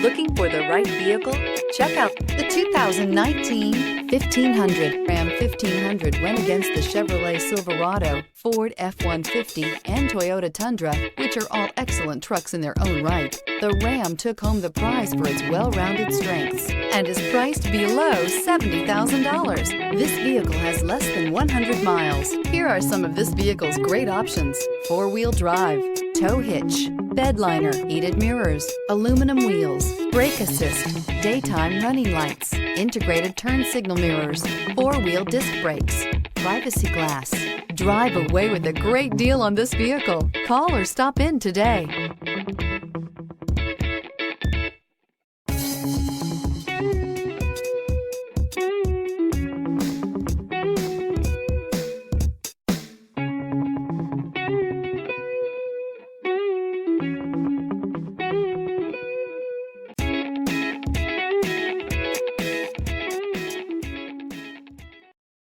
Looking for the right vehicle? Check out the 2019 1500. Ram 1500 went against the Chevrolet Silverado, Ford F-150, and Toyota Tundra, which are all excellent trucks in their own right. The Ram took home the prize for its well-rounded strengths and is priced below $70,000. This vehicle has less than 100 miles. Here are some of this vehicle's great options: four-wheel drive, tow hitch, bed liner, heated mirrors, aluminum wheels, brake assist, daytime running lights, integrated turn signal mirrors, four-wheel disc brakes, privacy glass. Drive away with a great deal on this vehicle. Call or stop in today.